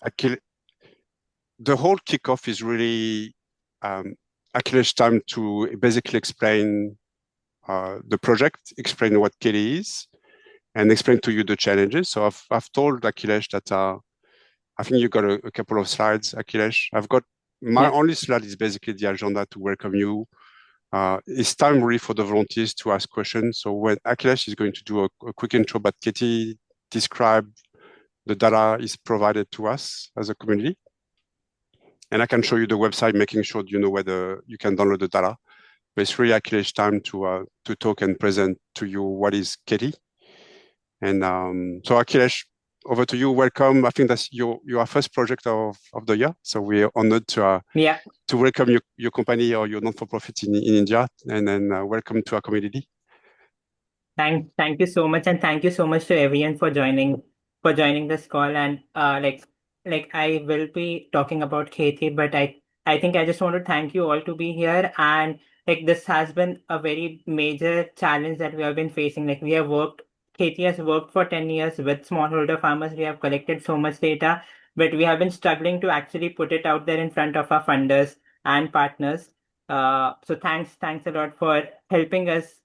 the whole kickoff is really Akilesh's time to basically explain the project, explain what Kheyti is, and explain to you the challenges. So I've told Akhilesh that I think you got a couple of slides, Akhilesh. I've got my Yeah. only slide is basically the agenda to welcome you. It's time really for the volunteers to ask questions. So when Akhilesh is going to do a quick intro, but Kheyti describe the data is provided to us as a community. And I can show you the website, making sure you know whether you can download the data. But it's really Akhilesh time to talk and present to you what is Kheyti. And so Akhilesh, over to you. Welcome. I think that's your first project of the year. So we're honored to Yeah. welcome your company or your non-for-profit in India, and then welcome to our community. Thank you so much, and thank you so much to everyone for joining this call. And like I will be talking about Kheyti, but I think I just want to thank you all to be here. And like this has been a very major challenge that we have been facing. Like Kheyti has worked for 10 years with smallholder farmers. We have collected so much data, but we have been struggling to actually put it out there in front of our funders and partners. So thanks a lot for helping us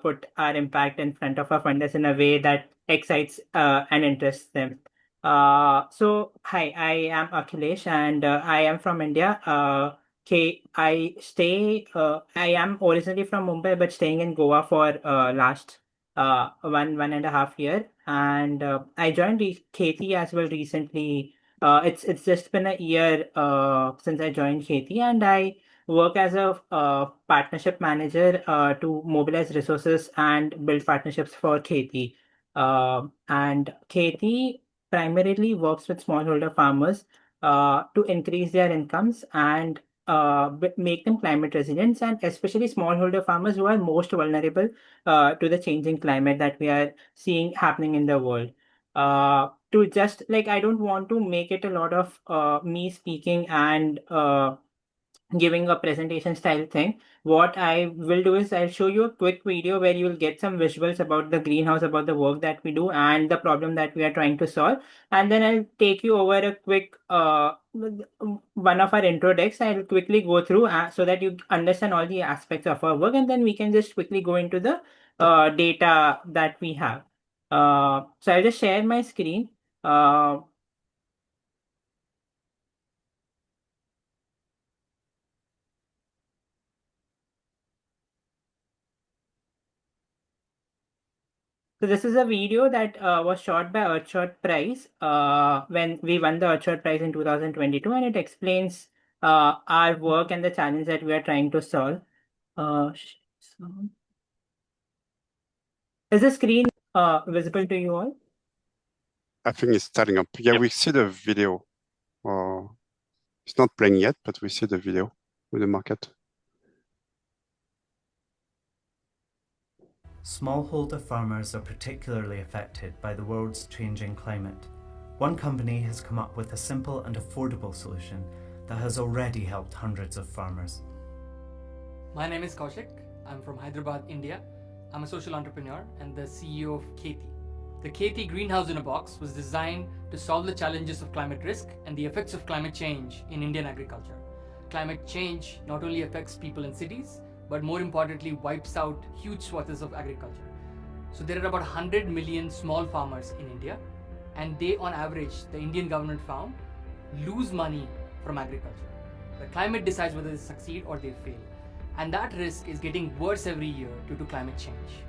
put our impact in front of our funders in a way that excites and interests them. Hi, I am Akhilesh, and I am from India. I am originally from Mumbai, but staying in Goa for last one and a half year, and I joined Kheyti as well recently. It's just been a year since I joined Kheyti, and I work as a partnership manager to mobilize resources and build partnerships for Kheyti. And Kheyti primarily works with smallholder farmers to increase their incomes and make them climate resilient, and especially smallholder farmers who are most vulnerable to the changing climate that we are seeing happening in the world. To just like, I don't want to make it a lot of me speaking and giving a presentation style thing. What I will do is I'll show you a quick video where you will get some visuals about the greenhouse, about the work that we do and the problem that we are trying to solve. And then I'll take you over a quick one of our intro decks. I'll quickly go through so that you understand all the aspects of our work, and then we can just quickly go into the data that we have. So I'll just share my screen. So this is a video that was shot by Earthshot Prize when we won the Earthshot Prize in 2022, and it explains our work and the challenge that we are trying to solve. So is the screen visible to you all? I think it's starting up. Yeah, we see the video. It's not playing yet, but we see the video with the market. Smallholder farmers are particularly affected by the world's changing climate. One company has come up with a simple and affordable solution that has already helped hundreds of farmers. My name is Kaushik. I'm from Hyderabad, India. I'm a social entrepreneur and the CEO of Kheyti. The Kheyti greenhouse in a box was designed to solve the challenges of climate risk and the effects of climate change in Indian agriculture. Climate change not only affects people in cities, but more importantly wipes out huge swaths of agriculture. So there are about 100 million small farmers in India, and they on average, the Indian government found, lose money from agriculture. The climate decides whether they succeed or they fail. And that risk is getting worse every year due to climate change.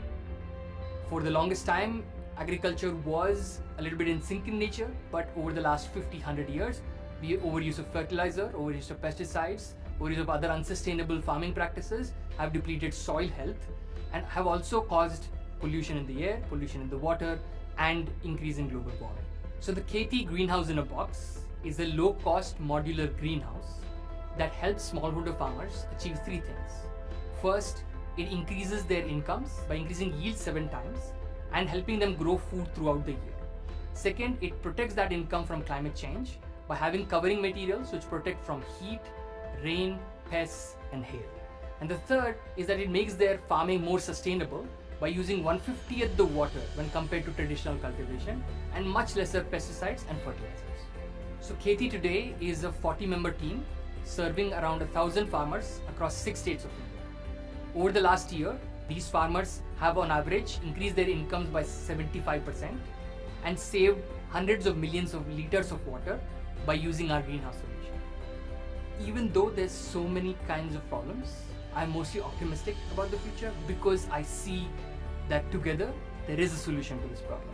For the longest time, agriculture was a little bit in sync in nature, but over the last 50-100 years, the overuse of fertilizer, overuse of pesticides, overuse of other unsustainable farming practices have depleted soil health and have also caused pollution in the air, pollution in the water, and increase in global warming. So the Kheyti greenhouse in a box is a low-cost modular greenhouse that helps smallholder farmers achieve three things. First, it increases their incomes by increasing yield 7 times and helping them grow food throughout the year. Second, it protects that income from climate change by having covering materials which protect from heat, rain, pests, and hail. And the third is that it makes their farming more sustainable by using 1/50th the water when compared to traditional cultivation and much lesser pesticides and fertilizers. So Kheyti today is a 40-member team serving around 1,000 farmers across 6 states of India. Over the last year, these farmers have on average increased their incomes by 75% and saved hundreds of millions of liters of water by using our greenhouse solution. Even though there's so many kinds of problems, I'm mostly optimistic about the future because I see that together there is a solution to this problem.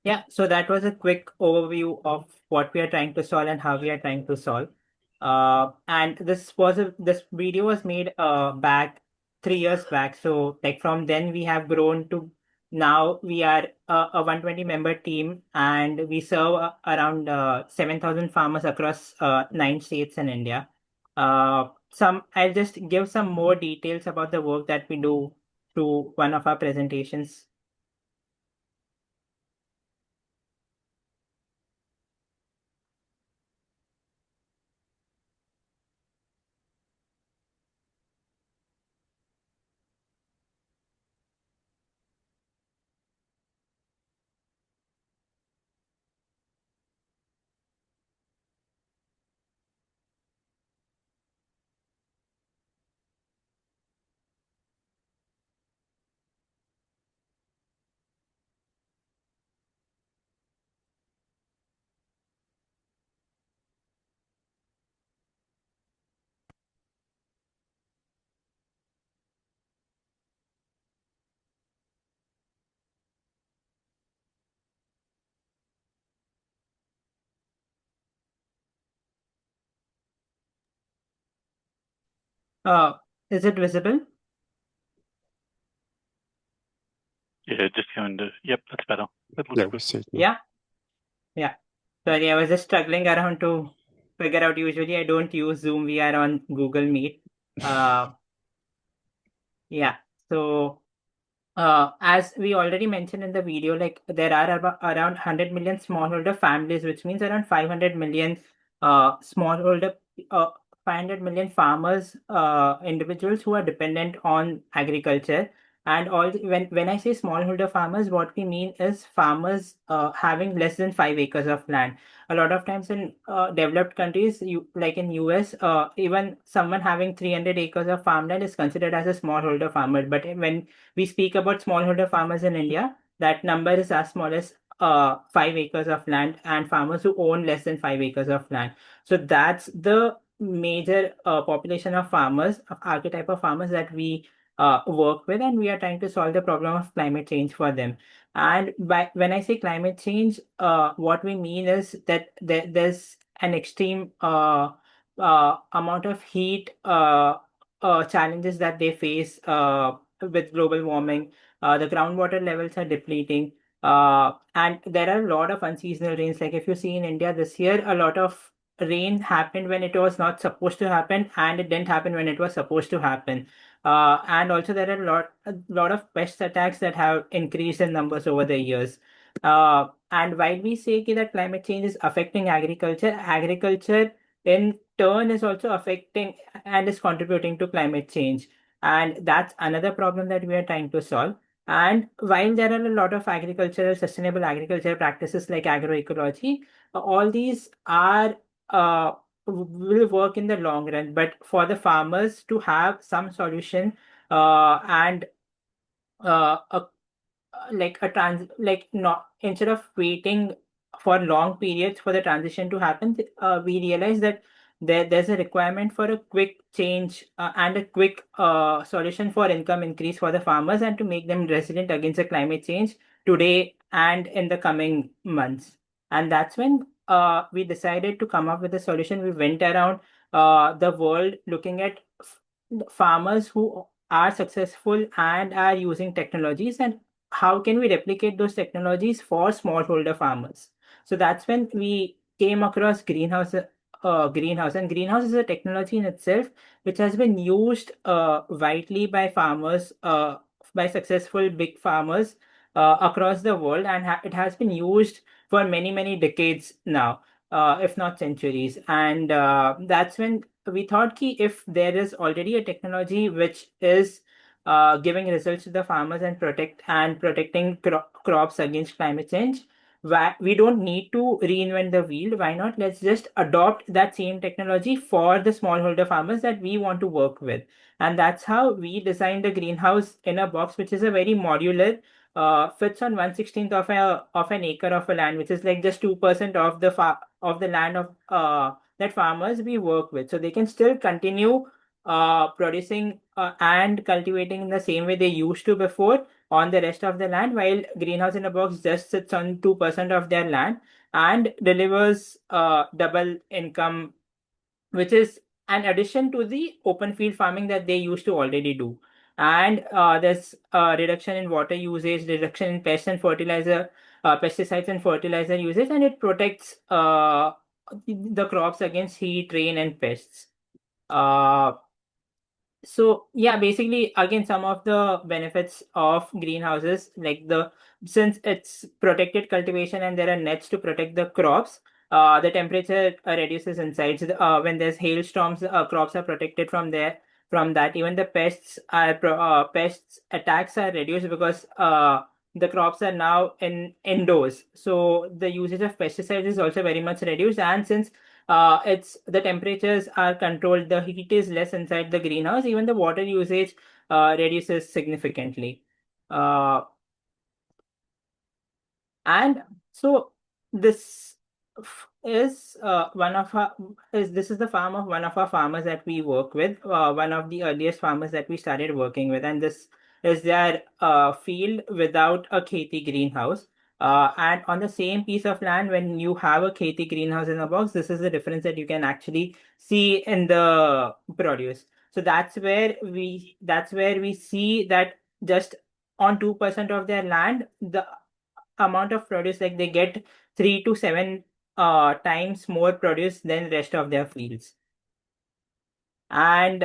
Yeah, so that was a quick overview of what we are trying to solve and how we are trying to solve. And this video was made back 3 years back. So like from then we have grown to now we are a 120 member team and we serve around 7,000 farmers across 9 states in India. I'll just give some more details about the work that we do through one of our presentations. Is it visible? Yeah, just going to, yep, that's better. That looks Yeah, good. we see it now. Yeah. Yeah. Sorry, I was just struggling around to figure out. Usually I don't use Zoom. We are on Google Meet. Yeah. So as we already mentioned in the video, like there are around 100 million smallholder families, which means around 500 million smallholder, uh, 500 million farmers, individuals who are dependent on agriculture. And all when I say smallholder farmers, what we mean is farmers having less than 5 acres of land. A lot of times in developed countries, like in US, even someone having 300 acres of farmland is considered as a smallholder farmer. But when we speak about smallholder farmers in India, that number is as small as 5 acres of land and farmers who own less than 5 acres of land. So that's the major population of farmers, of archetype of farmers that we work with, and we are trying to solve the problem of climate change for them. And when I say climate change, what we mean is that there's an extreme amount of heat challenges that they face with global warming. The groundwater levels are depleting. And there are a lot of unseasonal rains. Like if you see in India this year, a lot of rain happened when it was not supposed to happen, and it didn't happen when it was supposed to happen. And also there are a lot of pest attacks that have increased in numbers over the years. And while we say that climate change is affecting agriculture, agriculture in turn is also affecting and is contributing to climate change. And that's another problem that we are trying to solve. And while there are a lot of sustainable agricultural practices like agroecology, all these are will work in the long run. But for the farmers to have some solution and a like a trans like not instead of waiting for long periods for the transition to happen, we realize that there's a requirement for a quick change and a quick solution for income increase for the farmers and to make them resilient against the climate change today and in the coming months. And that's when we decided to come up with a solution. We went around the world looking at farmers who are successful and are using technologies, and how can we replicate those technologies for smallholder farmers. So that's when we came across greenhouse, and greenhouse is a technology in itself which has been used widely by farmers, by successful big farmers across the world, and it has been used for many decades now, if not centuries. And that's when we thought ki if there is already a technology which is giving results to the farmers and protecting crops against climate change, we don't need to reinvent the wheel. Why not? Let's just adopt that same technology for the smallholder farmers that we want to work with. And that's how we designed the greenhouse in a box, which is a very modular, fits on 1/16th of an acre of a land, which is like just 2% of the land of that farmers we work with. So they can still continue producing and cultivating in the same way they used to before on the rest of the land, while greenhouse in a box just sits on 2% of their land and delivers double income, which is an addition to the open field farming that they used to already do. And there's reduction in water usage, reduction in pesticides and fertilizer usage, and it protects the crops against heat, rain, and pests. So yeah, basically, again, some of the benefits of greenhouses, like since it's protected cultivation and there are nets to protect the crops, the temperature reduces inside. So when there's hailstorms, crops are protected from there. From that, even the pests attacks are reduced because the crops are now indoors. So the usage of pesticides is also very much reduced. And since it's the temperatures are controlled, the heat is less inside the greenhouse, even the water usage reduces significantly. And so this is this is the farm of one of our farmers that we work with, one of the earliest farmers that we started working with, and this is their field without a Kheyti greenhouse. And on the same piece of land, when you have a Kheyti greenhouse in a box, this is the difference that you can actually see in the produce. So that's where we see that just on 2% of their land, the amount of produce, like they get 3 to 7 times more produce than rest of their fields. And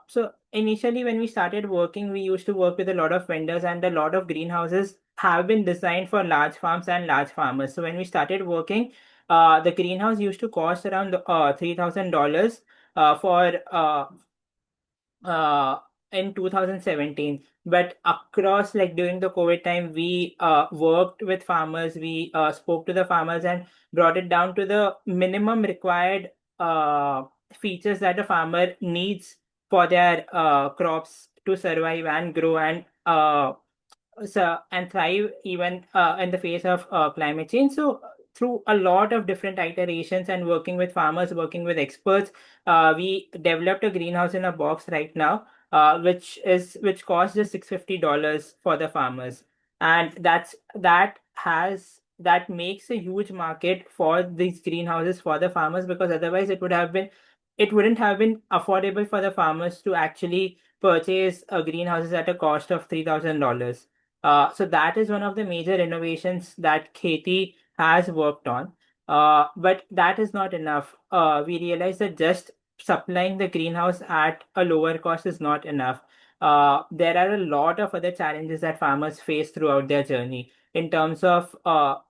so initially when we started working, we used to work with a lot of vendors, and a lot of greenhouses have been designed for large farms and large farmers. So when we started working, the greenhouse used to cost around $3,000 for uh, in 2017. But across, like during the COVID time, we worked with farmers, we spoke to the farmers and brought it down to the minimum required features that a farmer needs for their crops to survive and grow and thrive even in the face of climate change. So through a lot of different iterations and working with farmers, working with experts, we developed a greenhouse in a box right now, which costs just $650 for the farmers. And that makes a huge market for these greenhouses for the farmers, because otherwise it wouldn't have been affordable for the farmers to actually purchase greenhouses at a cost of $3,000. So that is one of the major innovations that Kheyti has worked on. But that is not enough. We realize that just supplying the greenhouse at a lower cost is not enough. There are a lot of other challenges that farmers face throughout their journey in terms of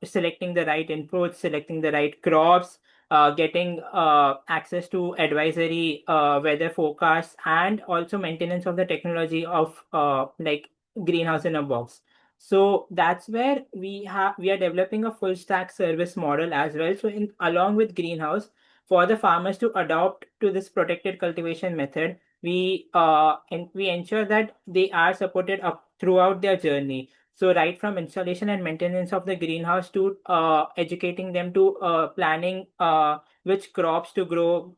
selecting the right inputs, selecting the right crops, getting access to advisory weather forecasts, and also maintenance of the technology of like greenhouse in a box. So that's where we are developing a full stack service model as well. So along with greenhouse, for the farmers to adopt to this protected cultivation method, we ensure that they are supported up throughout their journey. So right from installation and maintenance of the greenhouse to educating them to planning which crops to grow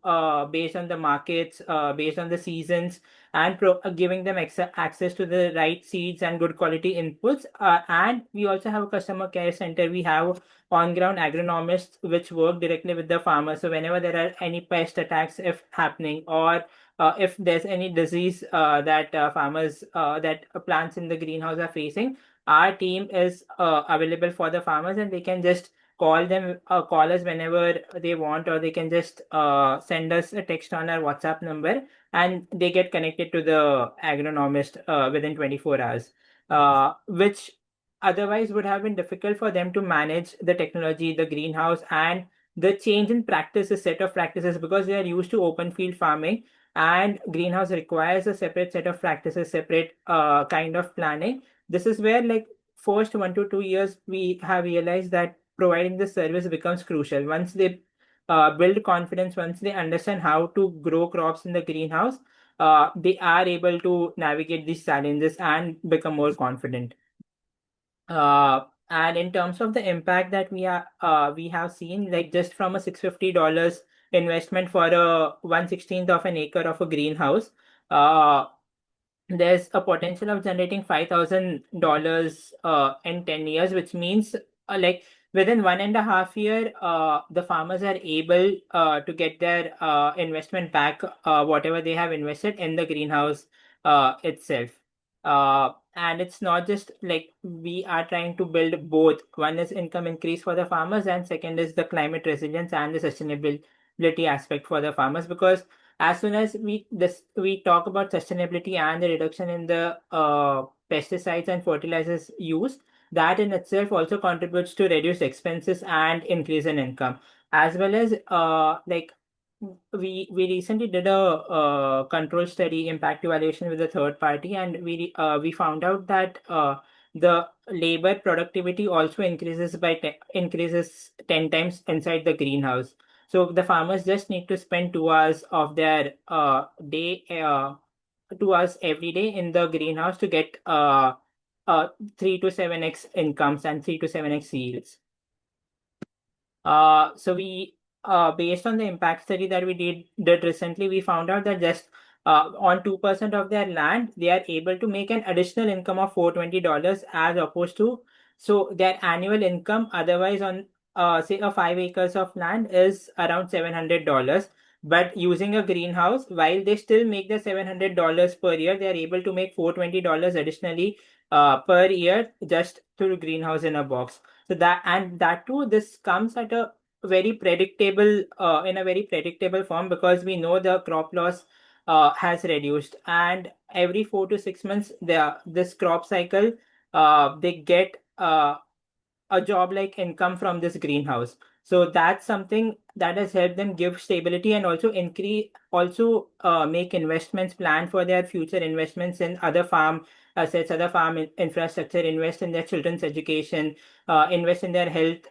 based on the markets, based on the seasons, and giving them access to the right seeds and good quality inputs. And we also have a customer care center. We have on-ground agronomists which work directly with the farmers. So whenever there are any pest attacks if happening, or if there's any disease that farmers that plants in the greenhouse are facing, our team is available for the farmers, and they can just call us whenever they want, or they can just send us a text on our WhatsApp number, and they get connected to the agronomist within 24 hours, which otherwise would have been difficult for them to manage the technology, the greenhouse, and the change in practices, set of practices, because they are used to open field farming, and greenhouse requires a separate set of practices, separate kind of planning. This is where, like, first 1 to 2 years, we have realized that providing this service becomes crucial. Once they build confidence, once they understand how to grow crops in the greenhouse, they are able to navigate these challenges and become more confident. And in terms of the impact that we have seen, like, just from a $650 investment for a 1/16th of an acre of a greenhouse, uh, there's a potential of generating $5,000 in 10 years, which means, like, within 1.5 year, the farmers are able to get their investment back, whatever they have invested in the greenhouse itself. And it's not just like we are trying to build both. One is income increase for the farmers, and second is the climate resilience and the sustainability aspect for the farmers. Because as soon as we talk about sustainability and the reduction in the pesticides and fertilizers use, that in itself also contributes to reduce expenses and increase in income, as well as like, we recently did a control study impact evaluation with a third party, and we found out that the labor productivity also increases 10 times inside the greenhouse. So the farmers just need to spend 2 hours of their day, 2 hours every day in the greenhouse to get 3 to 7x incomes and 3 to 7x yields. So we, based on the impact study that we did recently, we found out that just on 2% of their land, they are able to make an additional income of $420, as opposed to, so their annual income otherwise on say a 5 acres of land is around $700. But using a greenhouse, while they still make the $700 per year, they are able to make $420 additionally per year just through greenhouse in a box. So that too, this comes at a very predictable in a very predictable form, because we know the crop loss has reduced, and every 4 to 6 months this crop cycle, they get a job like income from this greenhouse. So that's something that has helped them give stability, and also make investments, plan for their future investments in other farm assets, other farm infrastructure, invest in their children's education, invest in their health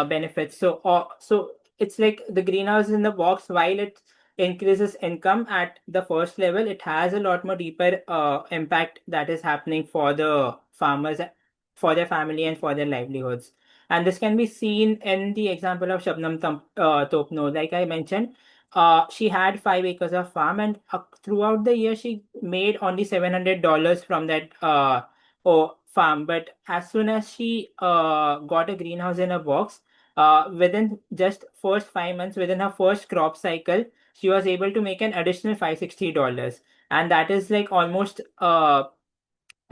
benefits. So it's like the greenhouse in the box, while it increases income at the first level, it has a lot more deeper impact that is happening for the farmers, for their family, and for their livelihoods. And this can be seen in the example of Shabnam Topno. Like I mentioned, she had 5 acres of farm, and throughout the year she made only $700 from that farm. But as soon as she got a greenhouse in a box, within just first 5 months, within her first crop cycle, she was able to make an additional $560, and that is like almost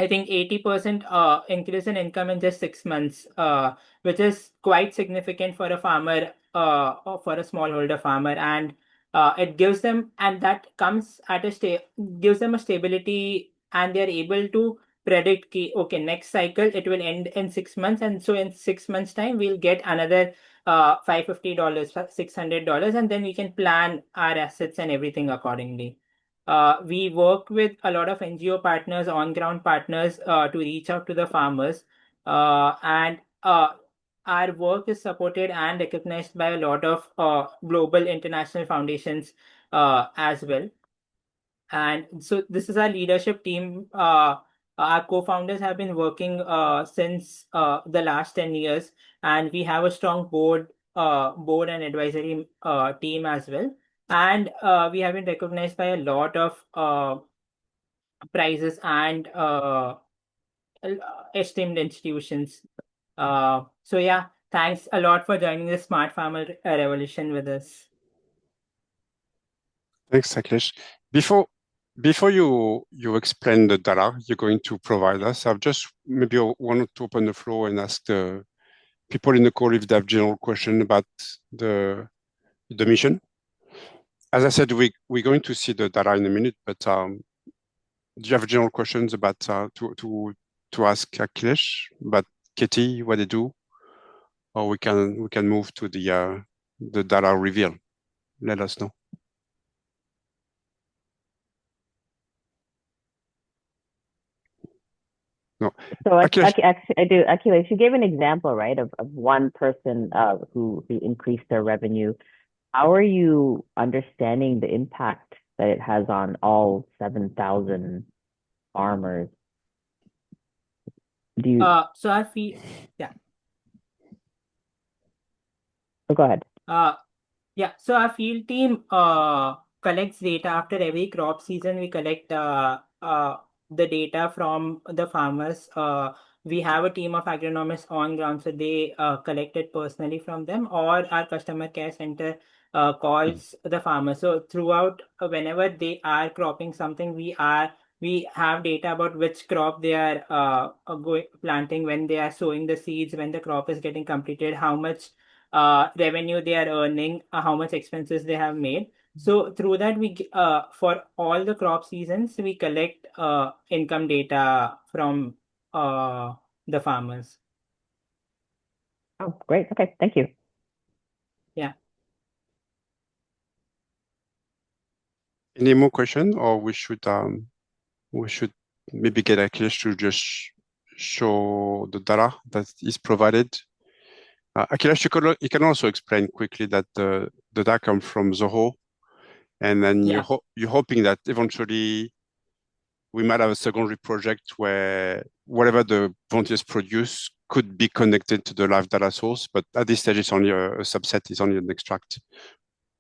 I think 80% increase in income in just 6 months, which is quite significant for a farmer, or for a smallholder farmer. And it gives them, and that comes at gives them a stability, and they're able to predict, okay, next cycle it will end in 6 months, and so in 6 months time we'll get another $550, $600, and then we can plan our assets and everything accordingly. We work with a lot of NGO partners, on-ground partners, to reach out to the farmers, and our work is supported and recognized by a lot of global international foundations as well. And so this is our leadership team. Our co-founders have been working since the last 10 years, and we have a strong board and advisory team as well. And we have been recognized by a lot of prizes and esteemed institutions. So yeah, thanks a lot for joining the Smart Farmer Revolution with us. Thanks, Akhilesh. Before you explain the data you're going to provide us, I've just maybe wanted to open the floor and ask the people in the call if they have general question about the mission. As I said, we're going to see the data in a minute, but do you have general questions about to to ask Akhilesh, but Kheyti, what they do, or we can move to the data reveal. Let us know. No. So I do. Akhilesh, you gave an example, right, of one person who increased their revenue. How are you understanding the impact that it has on all 7,000 farmers? Do you? So I feel, yeah. Oh, go ahead. Yeah, so our field team collects data after every crop season. We collect the data from the farmers. We have a team of agronomists on ground, so they collect it personally from them, or our customer care center calls the farmers. So throughout, whenever they are cropping something, we have data about which crop they are going planting, when they are sowing the seeds, when the crop is getting completed, how much revenue they are earning, how much expenses they have made. So through that, for all the crop seasons, we collect income data from the farmers. Oh, great. Okay, thank you. Yeah. Any more question, or we should maybe get Akhilesh to just show the data that is provided. Akhilesh, you can also explain quickly that the data come from Zoho, and then Yeah. you're hoping that eventually we might have a secondary project where whatever the volunteers produce could be connected to the live data source, but at this stage it's only a subset, it's only an extract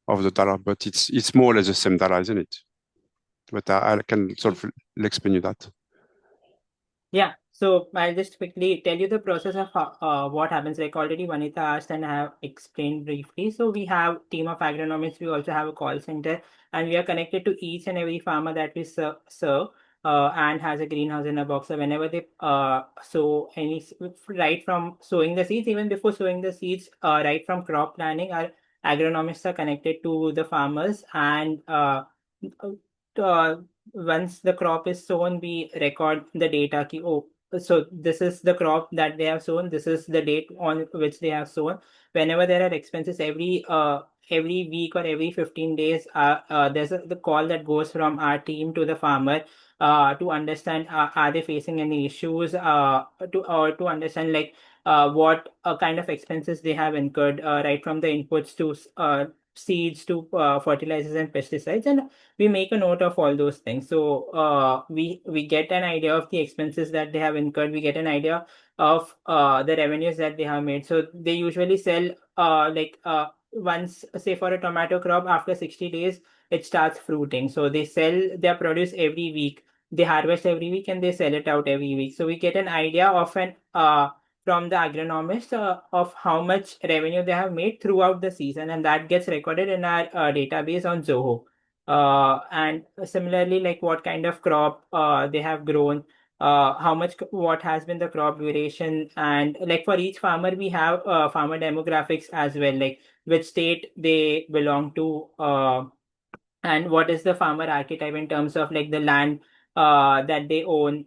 of the data, but it's more or less the same data, isn't it? But I can sort of explain you that. Yeah, so I'll just quickly tell you the process of what happens. Like already Vanita asked and I have explained briefly. So we have team of agronomists. We also have a call center, and we are connected to each and every farmer that we serve and has a greenhouse in a box. So whenever they sow right from sowing the seeds, even before sowing the seeds, right from crop planning, our agronomists are connected to the farmers, and uh, once the crop is sown, we record the data. So this is the crop that they have sown. This is the date on which they have sown. Whenever there are expenses, every week or every 15 days, there's the call that goes from our team to the farmer to understand are they facing any issues, to understand like what kind of expenses they have incurred, right from the inputs to seeds to fertilizers and pesticides, and we make a note of all those things. So we get an idea of the expenses that they have incurred. We get an idea of the revenues that they have made. So they usually sell once, say for a tomato crop, after 60 days it starts fruiting. So they sell their produce every week. They harvest every week and they sell it out every week. So we get an idea of an from the agronomist of how much revenue they have made throughout the season, and that gets recorded in our database on Zoho. And similarly, like what kind of crop they have grown, what has been the crop duration, and like for each farmer we have farmer demographics as well, like which state they belong to, and what is the farmer archetype in terms of like the land that they own,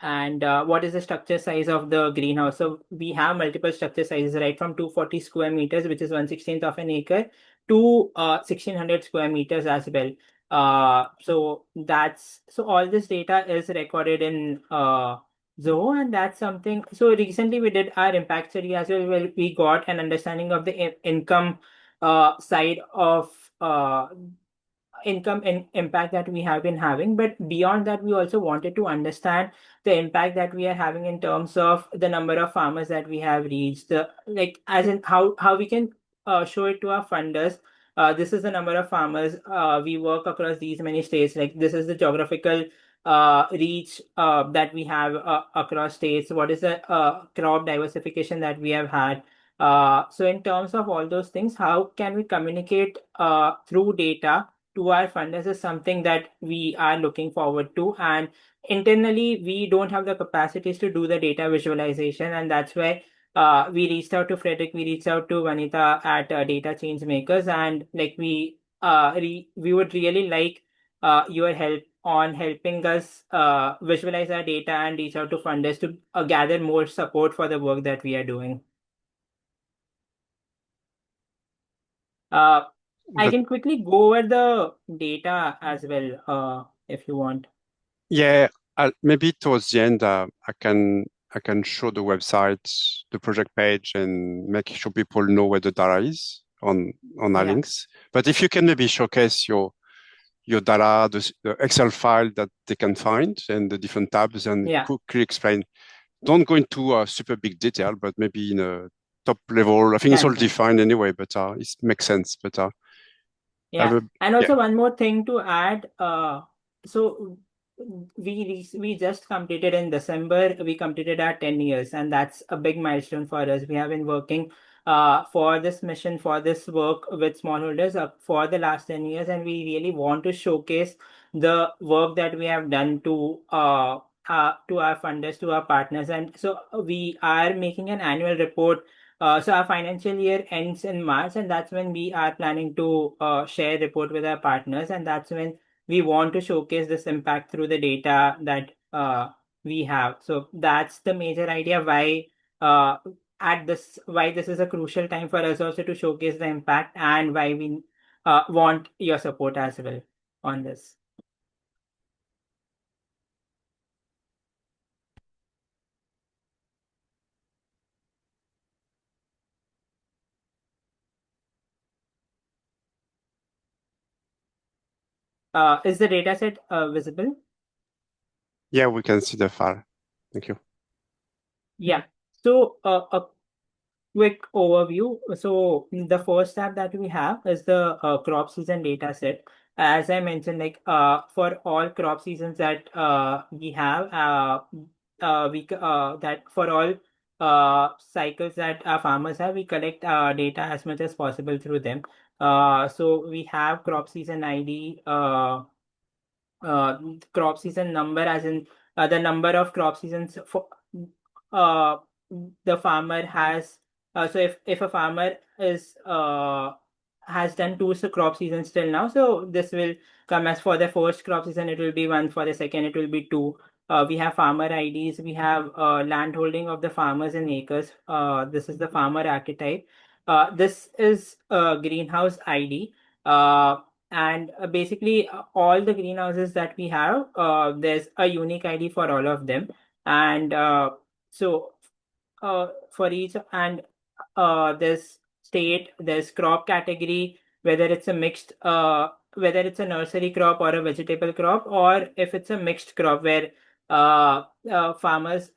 and what is the structure size of the greenhouse. So we have multiple structure sizes, right from 240 square meters, which is 1/16 of an acre, to 1600 square meters as well. So all this data is recorded in Zoho, and that's something. So recently we did our impact study as well, where we got an understanding of the income side of income and impact that we have been having. But beyond that, we also wanted to understand the impact that we are having in terms of the number of farmers that we have reached, like as in how we can show it to our funders. This is the number of farmers. We work across these many states. Like this is the geographical reach that we have across states. What is the crop diversification that we have had? So in terms of all those things, how can we communicate through data to our funders is something that we are looking forward to. And internally, we don't have the capacities to do the data visualization, and that's why we reached out to Frederick, we reached out to Vanita at Data Change Makers, and like we would really like your help on helping us visualize our data and reach out to funders to gather more support for the work that we are doing. I can quickly go over the data as well, if you want. Yeah, maybe towards the end, I can show the website, the project page, and make sure people know where the data is on our links. But if you can maybe showcase your data, the Excel file that they can find, and the different tabs, and quickly explain. Don't go into super big detail, but maybe in a top level. I think it's all defined anyway, but it makes sense. But and also one more thing to add. So we just completed in December. We completed our 10 years, and that's a big milestone for us. We have been working for this mission, for this work with smallholders for the last 10 years, and we really want to showcase the work that we have done to our funders, to our partners. And so we are making an annual report. So our financial year ends in March, and that's when we are planning to share report with our partners, and that's when we want to showcase this impact through the data that we have. So that's the major idea why why this is a crucial time for us also to showcase the impact, and why we want your support as well on this. Is the data set visible? Yeah, we can see the file. Thank you. Yeah. So a quick overview. So the first tab that we have is the crop season data set. As I mentioned, like for all crop seasons that we have, that for all cycles that our farmers have, we collect data as much as possible through them. So we have crop season ID, crop season number, as in the number of crop seasons for uh, the farmer has. So if a farmer is has done two crop seasons till now, so this will come as for the first crop season, it will be one, for the second it will be two. We have farmer IDs, we have land holding of the farmers in acres. This is the farmer archetype. This is greenhouse ID. And basically all the greenhouses that we have, there's a unique ID for all of them. And so for each, and there's state, there's crop category, whether it's a mixed, whether it's a nursery crop or a vegetable crop, or if it's a mixed crop where farmers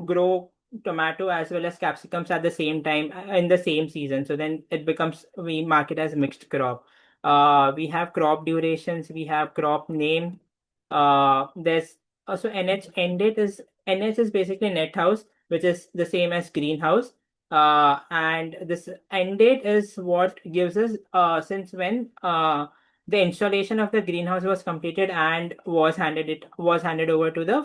grow tomato as well as capsicums at the same time in the same season. So then it becomes, we mark it as mixed crop. We have crop durations, we have crop name. There's also NH end date is NH is basically net house, which is the same as greenhouse. And this end date is what gives us since when the installation of the greenhouse was completed and was handed over to the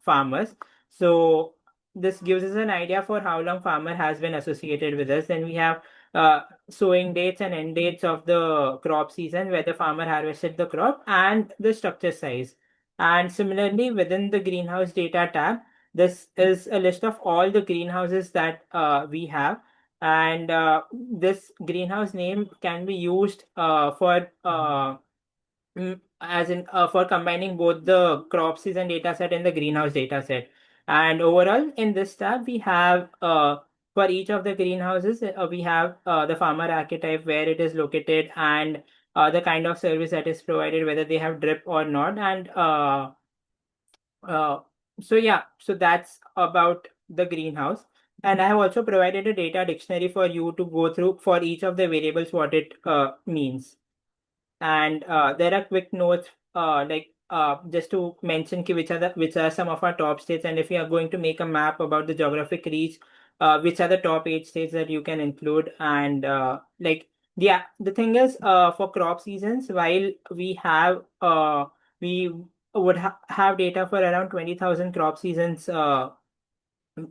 farmers. So this gives us an idea for how long farmer has been associated with us. Then we have sowing dates and end dates of the crop season, where the farmer harvested the crop, and the structure size. And similarly, within the greenhouse data tab, this is a list of all the greenhouses that we have. And this greenhouse name can be used for as in for combining both the crop season data set and the greenhouse data set. And overall, in this tab, we have for each of the greenhouses, we have the farmer archetype, where it is located, and the kind of service that is provided, whether they have drip or not. And so yeah, so that's about the greenhouse. And I have also provided a data dictionary for you to go through for each of the variables, what it means. And there are quick notes, just to mention which are some of our top states, and if you are going to make a map about the geographic reach, which are the top 8 states that you can include. And yeah, the thing is, for crop seasons, while we would have data for around 20,000 crop seasons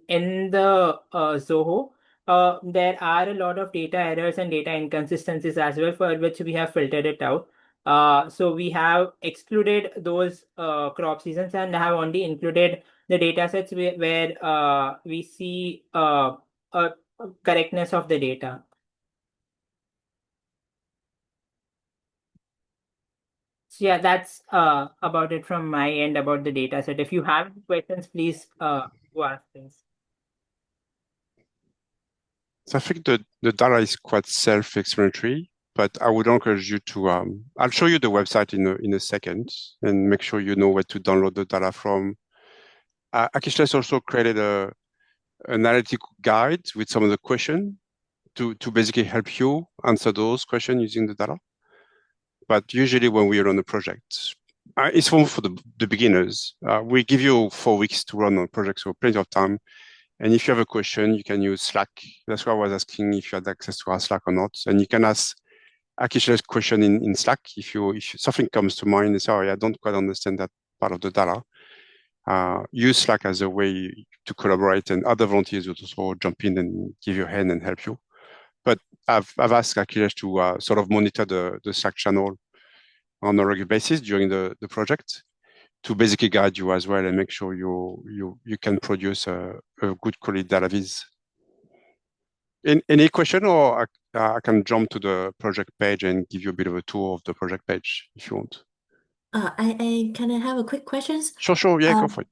in the Zoho. There are a lot of data errors and data inconsistencies as well, for which we have filtered it out. So we have excluded those crop seasons and have only included the data sets where we see a correctness of the data. So yeah, that's about it from my end about the data set. If you have questions, please go ask things. So I think the data is quite self-explanatory, but I would encourage you to, I'll show you the website in a second and make sure you know where to download the data from. Akisha also created an analytical guide with some of the questions to basically help you answer those questions using the data. But usually when we run a project, it's for the beginners. We give you 4 weeks to run on a project, so plenty of time. And if you have a question, you can use Slack. That's why I was asking if you had access to our Slack or not. And you can ask Akisha's question in Slack if something comes to mind and say, oh, yeah, I don't quite understand that part of the data. Use Slack as a way to collaborate, and other volunteers will also jump in and give you a hand and help you. But I've asked Akhilesh to sort of monitor the Slack channel on a regular basis during the project to basically guide you as well and make sure you can produce a good quality data viz. Any question, or I can jump to the project page and give you a bit of a tour of the project page if you want. I can I have a quick questions? Sure, yeah, go for it.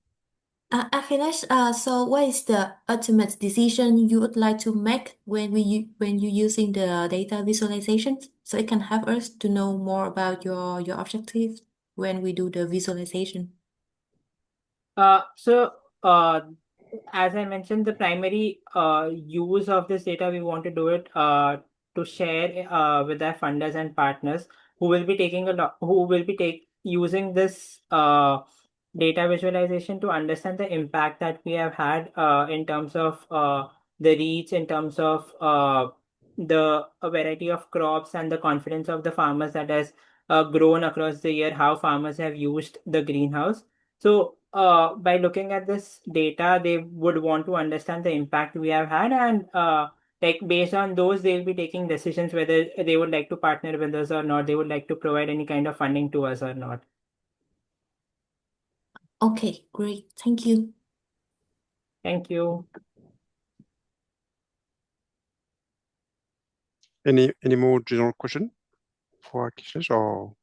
Akhilesh, so what is the ultimate decision you would like to make when you're using the data visualization? So it can help us to know more about your objectives when we do the visualization. So as I mentioned, the primary use of this data, we want to do it to share with our funders and partners who will be using this data visualization to understand the impact that we have had in terms of the reach, in terms of the variety of crops and the confidence of the farmers that has grown across the year, how farmers have used the greenhouse. So by looking at this data, they would want to understand the impact we have had, and like based on those, they'll be taking decisions whether they would like to partner with us or not. They would like to provide any kind of funding to us or not. Okay, great. Thank you. Thank you. Any more general question for Akishesh, or?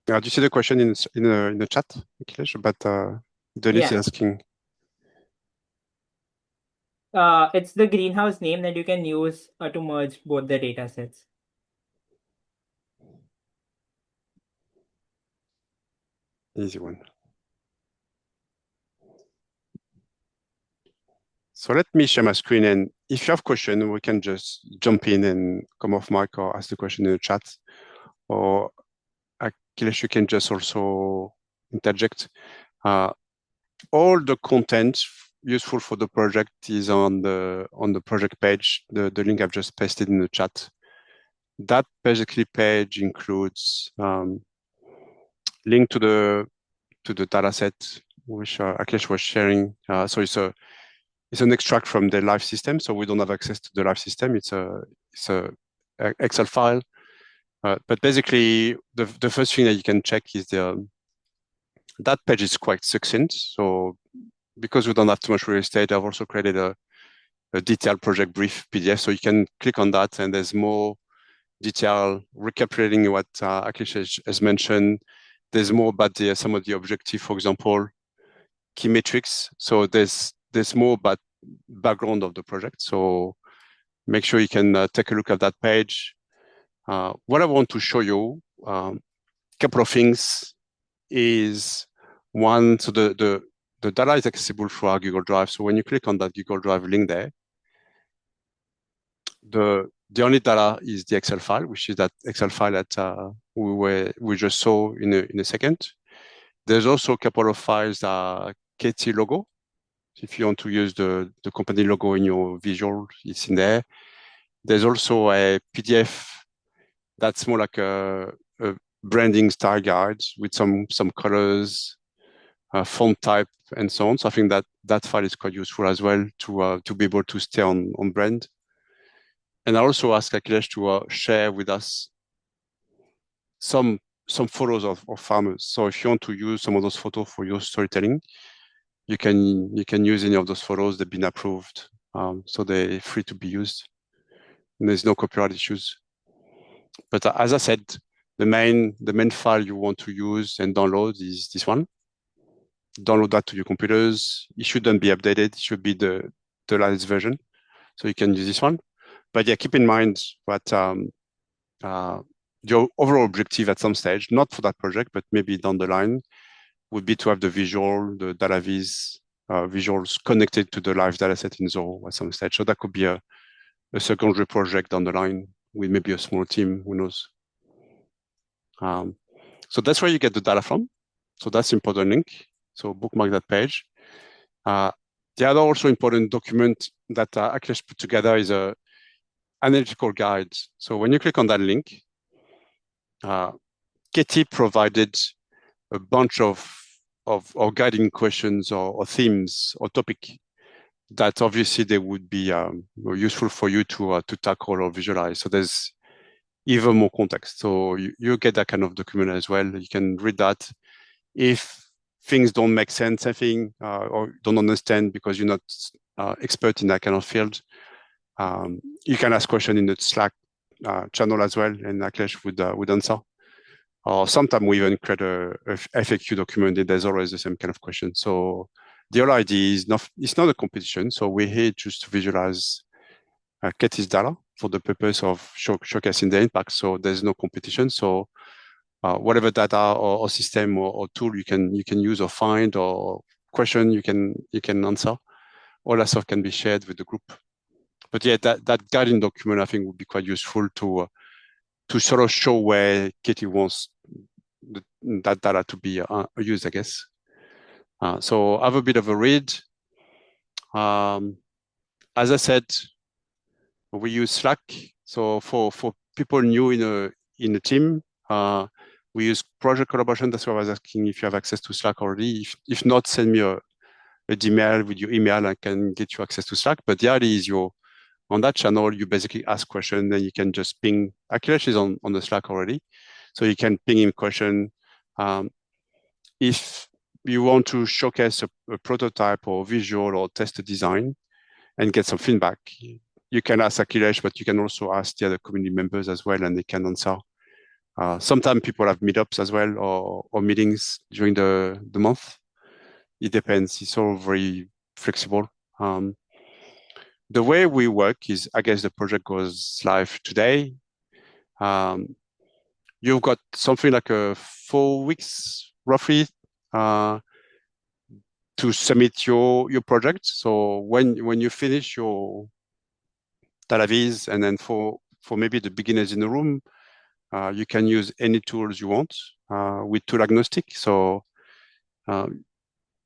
Do you see the question in the chat, Akhilesh? But Denis is asking. It's the greenhouse name that you can use to merge both the data sets. Easy one. So let me share my screen, and if you have questions, we can just jump in and come off mic or ask the question in the chat. Or Akhilesh, you can just also interject. All the content useful for the project is on the project page. The link I've just pasted in the chat. That basically page includes link to the data set which Akhilesh was sharing. So it's an extract from the live system, so we don't have access to the live system. It's a Excel file. But basically, the first thing that you can check is that page is quite succinct. So because we don't have too much real estate, I've also created a detailed project brief PDF. So you can click on that, and there's more detail recapitulating what Akhilesh has mentioned. There's more about some of the objective, for example, key metrics. So there's more about background of the project. So make sure you can take a look at that page. What I want to show you, couple of things is one, so the data is accessible through our Google Drive. So when you click on that Google Drive link there, the only data is the Excel file, which is that Excel file that we just saw in a second. There's also a couple of files, Kheyti logo. If you want to use the company logo in your visual, it's in there. There's also a PDF that's more like a branding style guide with some colors, font type, and so on. So I think that file is quite useful as well to be able to stay on brand. And I also asked Akhilesh to share with us some photos of farmers. So if you want to use some of those photos for your storytelling, you can use any of those photos. They've been approved, so they're free to be used. And there's no copyright issues. But as I said, the main file you want to use and download is this one. Download that to your computers. It shouldn't be updated. It should be the latest version. So you can use this one. But yeah, keep in mind that your overall objective at some stage, not for that project, but maybe down the line, would be to have the visual, the data viz visuals connected to the live dataset in Zoho at some stage. So that could be a secondary project down the line with maybe a small team, who knows. So that's where you get the data from. So that's important link. So bookmark that page. The other also important document that Akhilesh put together is a analytical guide. So when you click on that link, Kheyti provided a bunch of guiding questions or themes or topic that obviously they would be useful for you to tackle or visualize. So there's even more context. So you get that kind of document as well. You can read that. If things don't make sense, I think, or don't understand because you're not expert in that kind of field, you can ask questions in the Slack channel as well, and Akhilesh would answer. Or sometimes we even create a FAQ document, and there's always the same kind of question. So the whole idea is it's not a competition. So we're here just to visualize Kheyty's data for the purpose of showcasing the impact. So there's no competition. So whatever data or system or tool you can use or find or question you can answer, all that stuff can be shared with the group. But yeah, that guiding document I think would be quite useful to sort of show where Kheyti wants that data to be used, I guess. So have a bit of a read. As I said, we use Slack. So for people new in a team, we use project collaboration. That's why I was asking if you have access to Slack already. If not, send me a Gmail with your email. I can get you access to Slack. But the idea is on that channel, you basically ask questions, and you can just ping. Akhilesh is on the Slack already, so you can ping him question. If you want to showcase a prototype or visual or test a design and get some feedback, you can ask Akhilesh, but you can also ask the other community members as well, and they can answer. Sometimes people have meetups as well or meetings during the month. It depends. It's all very flexible. The way we work is, I guess the project goes live today. You've got something like 4 weeks roughly to submit your project. So when you finish your data viz, and then for maybe the beginners in the room, you can use any tools you want with tool agnostic. So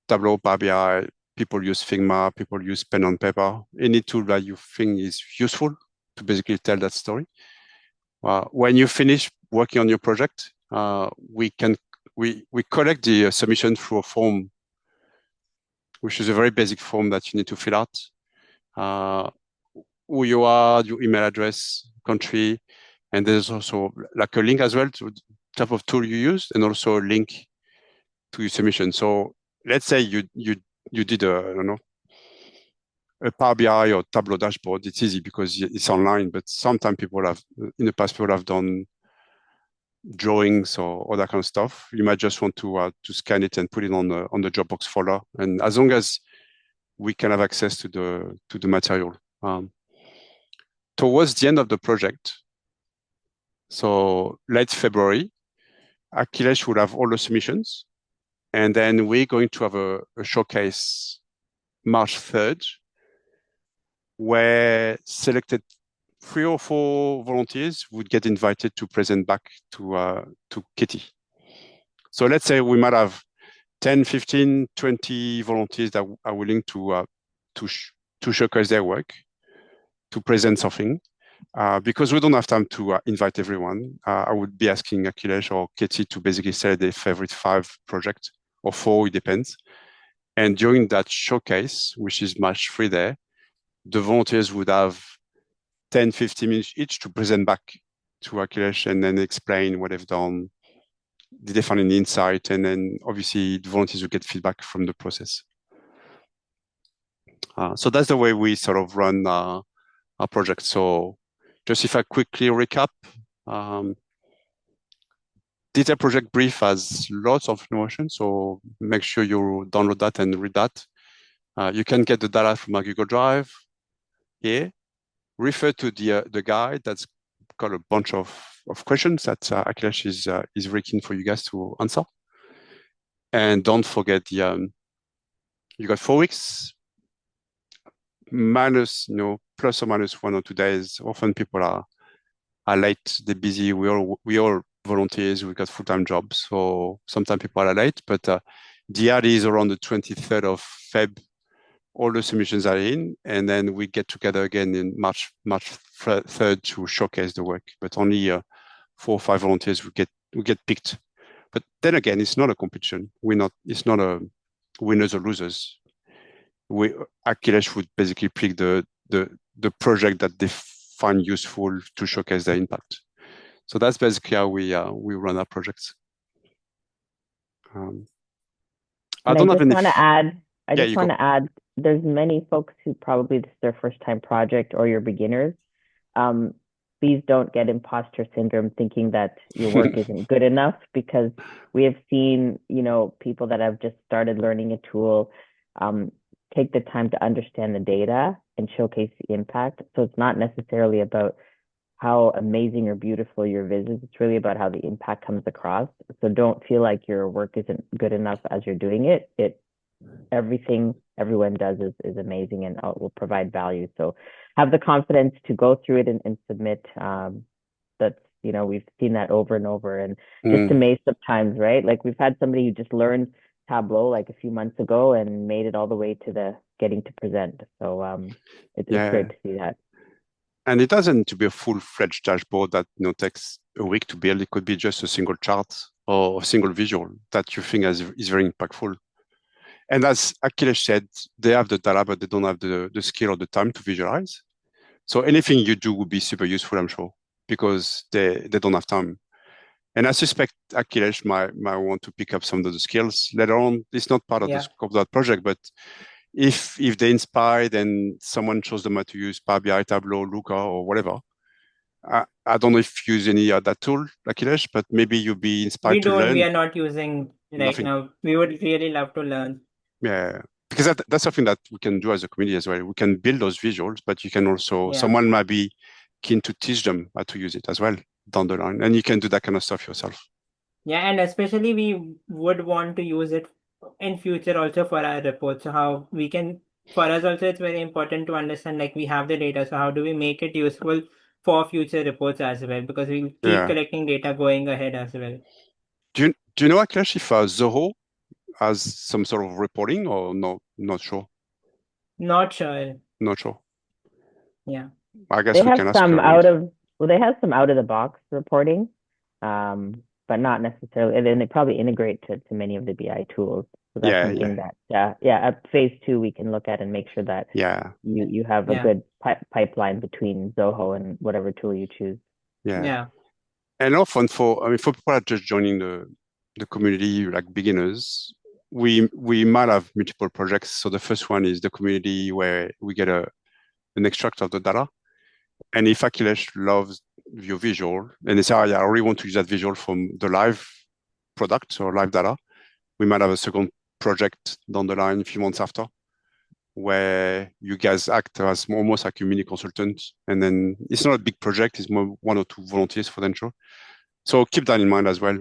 Tableau, Power BI, people use Figma, people use pen and paper, any tool that you think is useful to basically tell that story. When you finish working on your project, we collect the submission through a form, which is a very basic form that you need to fill out. Who you are, your email address, country, and there's also like a link as well to the type of tool you use, and also a link to your submission. So let's say you did a Power BI or Tableau dashboard. It's easy because it's online, but sometimes in the past people have done drawings or all that kind of stuff. You might just want to scan it and put it on the Dropbox folder. And as long as we can have access to the material. Towards the end of the project, so late February, Akhilesh will have all the submissions, and then we're going to have a showcase March 3rd, where selected 3 or 4 volunteers would get invited to present back to Kheyti. So let's say we might have 10, 15, 20 volunteers that are willing to showcase their work, to present something. Because we don't have time to invite everyone, I would be asking Akhilesh or Kheyti to basically say their favorite 5 projects, or 4, it depends. And during that showcase, which is March 3 there, the volunteers would have 10, 15 minutes each to present back to Akhilesh and then explain what they've done. Did they find any insight? And then obviously the volunteers will get feedback from the process. So that's the way we sort of run our project. So just if I quickly recap, detailed project brief has lots of information. So make sure you download that and read that. You can get the data from our Google Drive here. Refer to the guide that's got a bunch of questions that Akhilesh is very keen for you guys to answer. And don't forget you got 4 weeks minus, plus or minus 1 or 2 days. Often people are late, they're busy. We all volunteers, we got full-time jobs, so sometimes people are late. But the idea is around the 23rd of Feb. All the submissions are in, and then we get together again in March 3rd to showcase the work. But only 4 or 5 volunteers will get picked. But then again, it's not a competition. It's not a winners or losers. Akhilesh would basically pick the project that they find useful to showcase their impact. So that's basically how we run our projects. I just want to add. I just want to add. There's many folks who probably this is their first time project or you're beginners. Please don't get imposter syndrome thinking that your work isn't good enough, because we have seen, people that have just started learning a tool take the time to understand the data and showcase the impact. So it's not necessarily about how amazing or beautiful your viz is. It's really about how the impact comes across. So don't feel like your work isn't good enough as you're doing it. Everything everyone does is amazing and will provide value. So have the confidence to go through it and submit. That's, we've seen that over and over, and just amazed sometimes, right? Like we've had somebody who just learned Tableau like a few months ago and made it all the way to the getting to present. So it's great to see that. And it doesn't need to be a full-fledged dashboard that takes a week to build. It could be just a single chart or a single visual that you think is very impactful. And as Akhilesh said, they have the data, but they don't have the skill or the time to visualize. So anything you do would be super useful, I'm sure, because they don't have time. And I suspect Akhilesh might want to pick up some of the skills later on. It's not part of the scope of that project, but if they're inspired and someone shows them how to use Power BI, Tableau, Looker, or whatever, I don't know if you use any that tool, Akhilesh, but maybe you'll be inspired to learn. We are not using right now. We would really love to learn. Yeah, because that's something that we can do as a community as well. We can build those visuals, but you can also, someone might be keen to teach them how to use it as well down the line. And you can do that kind of stuff yourself. Yeah, and especially we would want to use it in future also for our reports. So how we can, for us also, it's very important to understand, like we have the data. So how do we make it useful for future reports as well? Because we keep collecting data going ahead as well. Do you know, Akhilesh, if Zoho has some sort of reporting or no? Not sure. Not sure. Not sure. Yeah. I guess they we have can ask some her. They have some out of the box reporting, but not necessarily. And then they probably integrate to many of the BI tools. So that's something that at phase 2 we can look at and make sure that you have a good pipeline between Zoho and whatever tool you choose. Yeah. And often for people that are just joining the community, like beginners, we might have multiple projects. So the first one is the community where we get an extract of the data. And if Akhilesh loves your visual and they say, I really want to use that visual from the live product or live data, we might have a second project down the line a few months after, where you guys act as almost like a mini consultant. And then it's not a big project, it's more 1 or 2 volunteers for the show. So keep that in mind as well.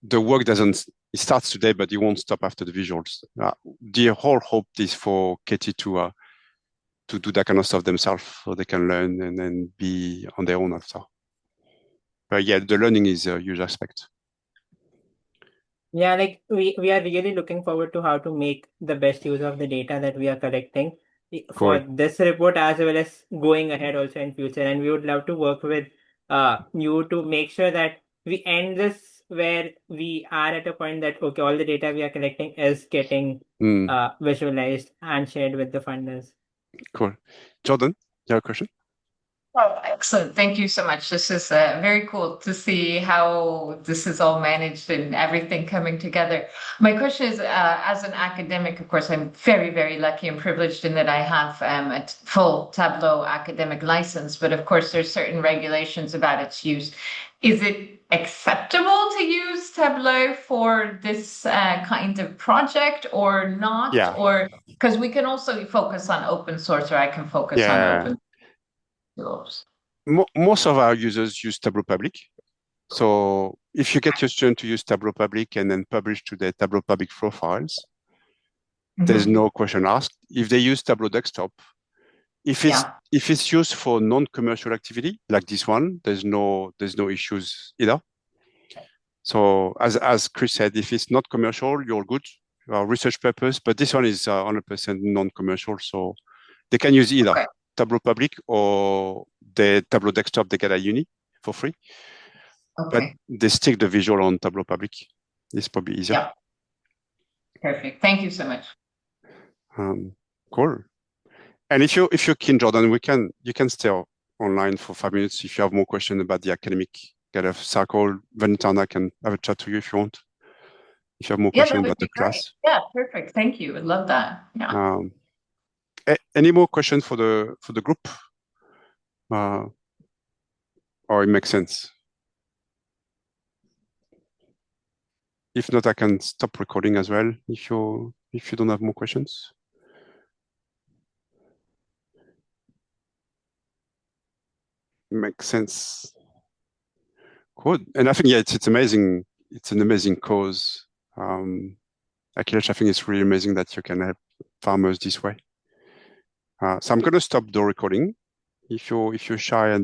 The work it starts today, but it won't stop after the visuals. The whole hope is for Kheyti to do that kind of stuff themselves so they can learn and then be on their own after. But the learning is a huge aspect. Yeah, like we are really looking forward to how to make the best use of the data that we are collecting for this report as well as going ahead also in future. And we would love to work with you to make sure that we end this where we are at a point that, okay, all the data we are collecting is getting visualized and shared with the funders. Cool. Jordan? You have a question? Oh, excellent. Thank you so much. This is very cool to see how this is all managed and everything coming together. My question is, as an academic, of course, I'm very, very lucky and privileged in that I have a full Tableau academic license, but of course, there's certain regulations about its use. Is it acceptable to use Tableau for this kind of project or not? Yeah. Or because we can also focus on open source, or I can focus on open source. Most of our users use Tableau Public. So if you get your student to use Tableau Public and then publish to their Tableau Public profiles, there's no question asked. If they use Tableau Desktop, if it's used for non-commercial activity like this one, there's no issues either. So as Chris said, if it's not commercial, you're good. Research purpose, but this one is 100% non-commercial, so they can use either Tableau Public or the Tableau Desktop they get at uni for free. But they stick the visual on Tableau Public. It's probably easier. Yeah. Perfect. Thank you so much. Cool. And if you're keen, Jordan, you can stay online for 5 minutes if you have more questions about the academic kind of circle. Vanitana can have a chat to you if you want. If you have more questions about the class. Yeah, perfect. Thank you. I love that. Yeah. Any more questions for the group? Or it makes sense? If not, I can stop recording as well if you don't have more questions. Makes sense. Cool. And I think it's amazing. It's an amazing cause. Akhilesh, I think it's really amazing that you can help farmers this way. So I'm going to stop the recording. If you're shy and don't